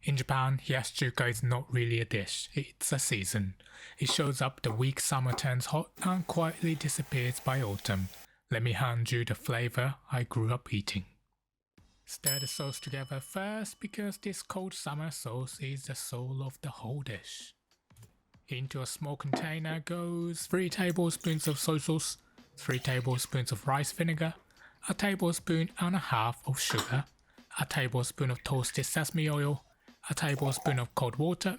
In Japan, hiyashichuka is not really a dish, it's a season. It shows up the week summer turns hot and quietly disappears by autumn. Let me hand you the flavor I grew up eating. Stir the sauce together first because this cold summer sauce is the soul of the whole dish. Into a small container goes 3 tablespoons of soy sauce, 3 tablespoons of rice vinegar, a tablespoon and a half of sugar, a tablespoon of toasted sesame oil, a tablespoon of cold water,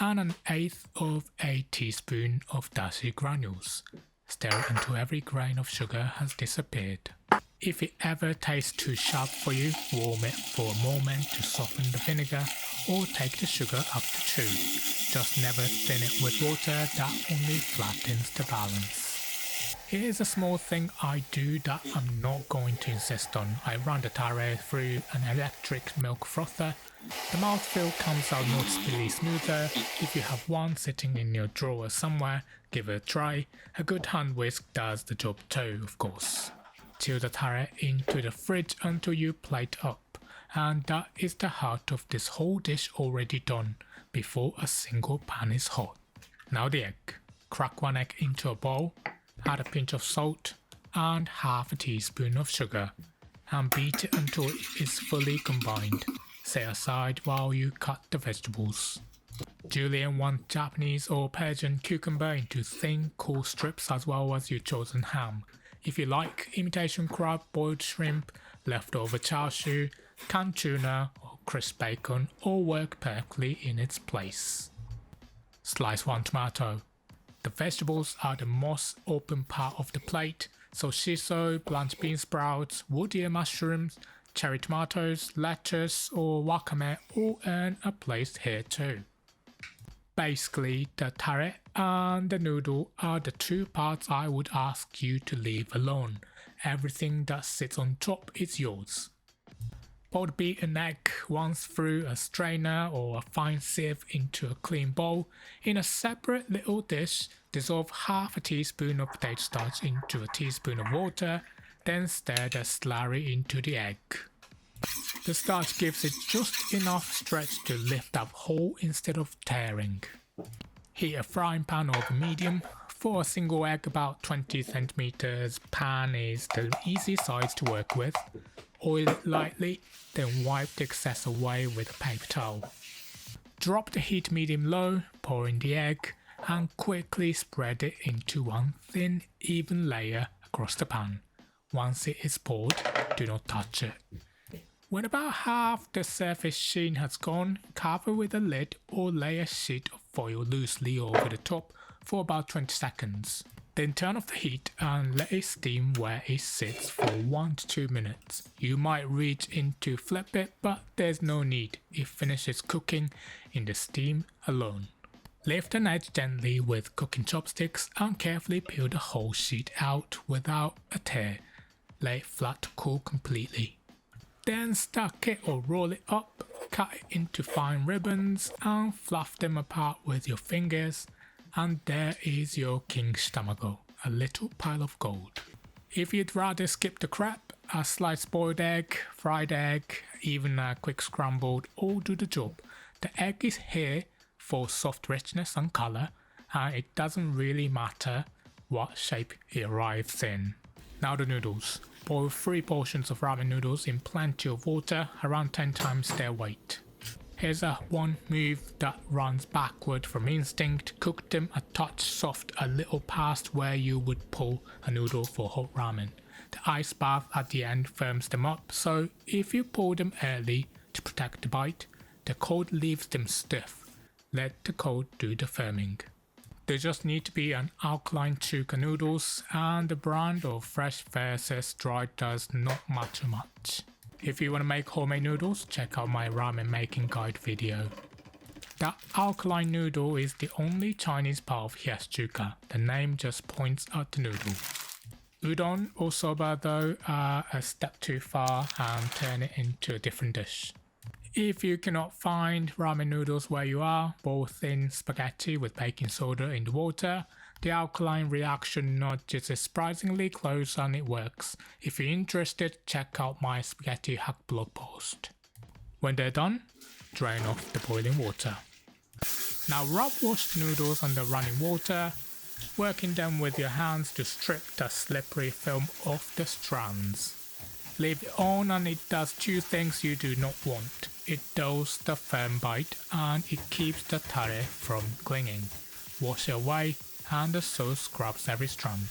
and 1/8 of a teaspoon of dashi granules. Stir until every grain of sugar has disappeared. If it ever tastes too sharp for you, warm it for a moment to soften the vinegar or take the sugar up to chew. Just never thin it with water, that only flattens the balance. Here's a small thing I do that I'm not going to insist on. I run the tare through an electric milk frother. The mouthfeel comes out noticeably smoother. If you have one sitting in your drawer somewhere, give it a try. A good hand whisk does the job too, of course. Chill the tare into the fridge until you plate up, and that is the heart of this whole dish already done before a single pan is hot. Now the egg. Crack 1 egg into a bowl, add a pinch of salt and half a teaspoon of sugar and beat it until it is fully combined. Set aside while you cut the vegetables. Julienne 1 Japanese or Persian cucumber into thin, cool strips as well as your chosen ham. If you like imitation crab, boiled shrimp, leftover chashu, canned tuna or crisp bacon all work perfectly in its place. Slice 1 tomato. The vegetables are the most open part of the plate, so shiso, blanched bean sprouts, wood ear mushrooms, cherry tomatoes, lettuce or wakame all earn a place here too. Basically, the tare and the noodle are the 2 parts I would ask you to leave alone. Everything that sits on top is yours. Pour the beaten egg once through a strainer or a fine sieve into a clean bowl. In a separate little dish, dissolve half a teaspoon of potato starch into a teaspoon of water, then stir the slurry into the egg. The starch gives it just enough stretch to lift up whole instead of tearing. Heat a frying pan over medium. For a single egg about 20 cm, pan is the easy size to work with. Oil it lightly, then wipe the excess away with a paper towel. Drop the heat medium-low, pour in the egg, and quickly spread it into one thin, even layer across the pan. Once it is poured, do not touch it. When about half the surface sheen has gone, cover with a lid or lay a sheet of foil loosely over the top for about 20 seconds. Then turn off the heat and let it steam where it sits for 1 to 2 minutes. You might reach in to flip it, but there's no need. It finishes cooking in the steam alone. Lift an edge gently with cooking chopsticks and carefully peel the whole sheet out without a tear. Lay it flat to cool completely. Then stack it or roll it up, cut it into fine ribbons and fluff them apart with your fingers, and there is your Kinshi Tamago, a little pile of gold. If you'd rather skip the crepe, a sliced boiled egg, fried egg, even a quick scrambled all do the job. The egg is here for soft richness and colour, and it doesn't really matter what shape it arrives in. Now the noodles. Boil 3 portions of ramen noodles in plenty of water, around 10 times their weight. Here's one move that runs backward from instinct. Cook them a touch soft, a little past where you would pull a noodle for hot ramen. The ice bath at the end firms them up, so if you pull them early to protect the bite, the cold leaves them stiff. Let the cold do the firming. They just need to be an alkaline chuka noodles, and the brand of fresh versus dried does not matter much. If you want to make homemade noodles, check out my ramen making guide video. The alkaline noodle is the only Chinese part of hiyashichuka. The name just points at the noodle. Udon or soba though are a step too far and turn it into a different dish. If you cannot find ramen noodles where you are, boil thin spaghetti with baking soda in the water. The alkaline reaction nudge is surprisingly close and it works. If you're interested, check out my spaghetti hack blog post. When they're done, drain off the boiling water. Now rub washed noodles on the running water, working them with your hands to strip the slippery film off the strands. Leave it on and it does two things you do not want. It dulls the firm bite and it keeps the tare from clinging. Wash it away and the sauce scrubs every strand.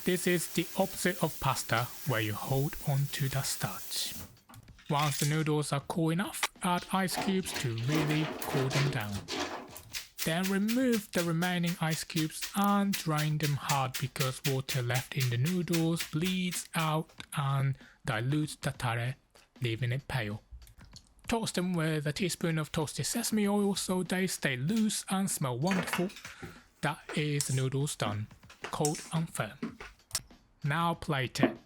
This is the opposite of pasta where you hold on to the starch. Once the noodles are cool enough, add ice cubes to really cool them down. Then remove the remaining ice cubes and drain them hard because water left in the noodles bleeds out and dilutes the tare, leaving it pale. Toast them with a teaspoon of toasted sesame oil so they stay loose and smell wonderful. That is the noodles done, cold and firm. Now plate it.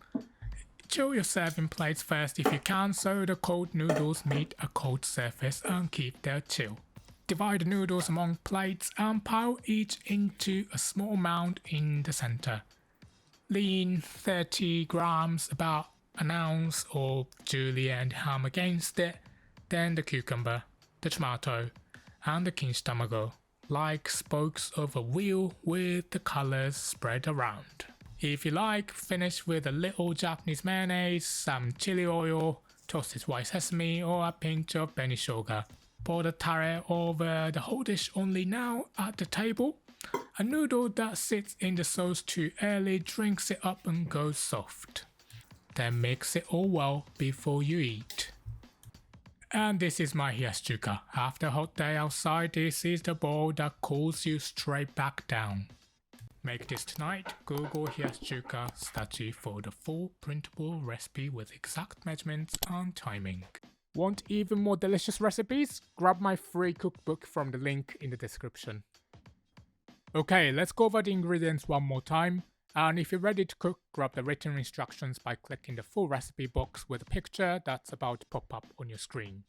Chill your serving plates first if you can so the cold noodles meet a cold surface and keep their chill. Divide the noodles among plates and pile each into a small mound in the center. Lean 30 grams, about an ounce of julienned ham against it, then the cucumber, the tomato, and the Kinshi Tamago, like spokes of a wheel with the colors spread around. If you like, finish with a little Japanese mayonnaise, some chili oil, toasted white sesame, or a pinch of benishoga. Pour the tare over the whole dish only now at the table. A noodle that sits in the sauce too early drinks it up and goes soft. Then mix it all well before you eat. And this is my hiyashichuka. After a hot day outside, this is the bowl that cools you straight back down. Make this tonight. Google hiyashichuka Sudachi for the full printable recipe with exact measurements and timing. Want even more delicious recipes? Grab my free cookbook from the link in the description. Okay, let's go over the ingredients one more time. And if you're ready to cook, grab the written instructions by clicking the full recipe box with a picture that's about to pop up on your screen.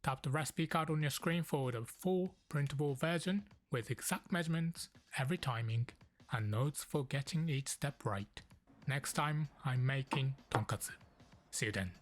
Tap the recipe card on your screen for the full printable version with exact measurements, every timing, and notes for getting each step right. Next time I'm making tonkatsu. See you then.